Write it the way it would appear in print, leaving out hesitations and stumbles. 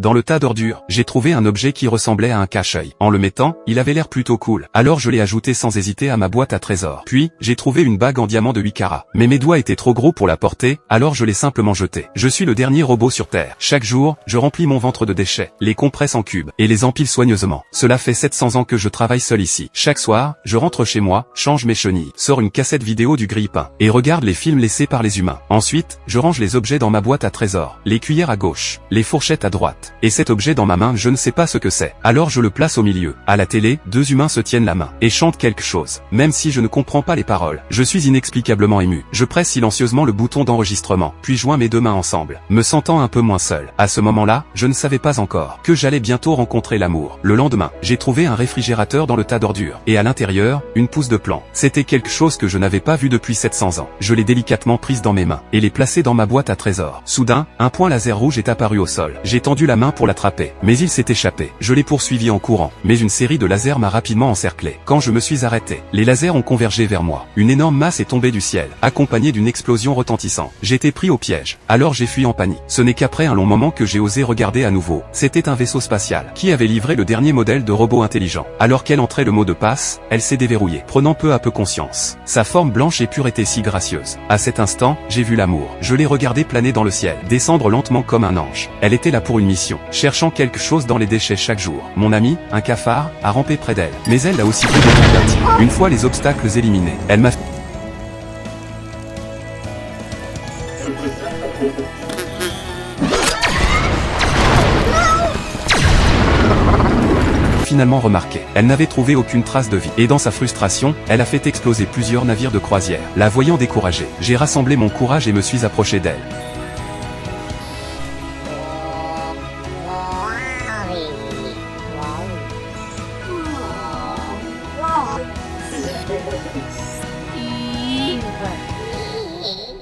Dans le tas d'ordures, j'ai trouvé un objet qui ressemblait à un cache-œil. En le mettant, il avait l'air plutôt cool. Alors je l'ai ajouté sans hésiter à ma boîte à trésors. Puis, j'ai trouvé une bague en diamant de 8 carats. Mais mes doigts étaient trop gros pour la porter, alors je l'ai simplement jetée. Je suis le dernier robot sur Terre. Chaque jour, je remplis mon ventre de déchets, les compresse en cubes, et les empile soigneusement. Cela fait 700 ans que je travaille seul ici. Chaque soir, je rentre chez moi, change mes chenilles, sors une cassette vidéo du grille-pain, et regarde les films laissés par les humains. Ensuite, je range les objets dans ma boîte à trésors. Les cuillères à gauche, les fourchettes à droite. Et cet objet dans ma main, je ne sais pas ce que c'est. Alors je le place au milieu. À la télé, deux humains se tiennent la main, et chantent quelque chose. Même si je ne comprends pas les paroles, je suis inexplicablement ému. Je presse silencieusement le bouton d'enregistrement, puis joins mes deux mains ensemble, me sentant un peu moins seul. À ce moment-là, je ne savais pas encore que j'allais bientôt rencontrer l'amour. Le lendemain, j'ai trouvé un réfrigérateur dans le tas d'ordures, et à l'intérieur, une pousse de plomb. C'était quelque chose que je n'avais pas vu depuis 700 ans. Je l'ai délicatement prise dans mes mains, et l'ai placée dans ma boîte à trésors. Soudain, un point laser rouge est apparu au sol. J'ai tendu la main pour l'attraper, mais il s'est échappé. Je l'ai poursuivi en courant, mais une série de lasers m'a rapidement encerclé. Quand je me suis arrêté, les lasers ont convergé vers moi. Une énorme masse est tombée du ciel, accompagnée d'une explosion retentissante. J'étais pris au piège. Alors j'ai fui en panique. Ce n'est qu'après un long moment que j'ai osé regarder à nouveau. C'était un vaisseau spatial, qui avait livré le dernier modèle de robot intelligent. Alors qu'elle entrait le mot de passe, elle s'est déverrouillée, prenant peu à peu conscience. Sa forme blanche et pure était si gracieuse. À cet instant, j'ai vu l'amour. Je l'ai regardée planer dans le ciel, descendre lentement comme un ange. Elle était là pour une mission, cherchant quelque chose dans les déchets chaque jour. Mon ami, un cafard, a rampé près d'elle. Mais elle a aussi pris des tentatives. Une fois les obstacles éliminés, elle m'a finalement remarqué. Elle n'avait trouvé aucune trace de vie. Et dans sa frustration, elle a fait exploser plusieurs navires de croisière. La voyant découragée, j'ai rassemblé mon courage et me suis approché d'elle. Wow.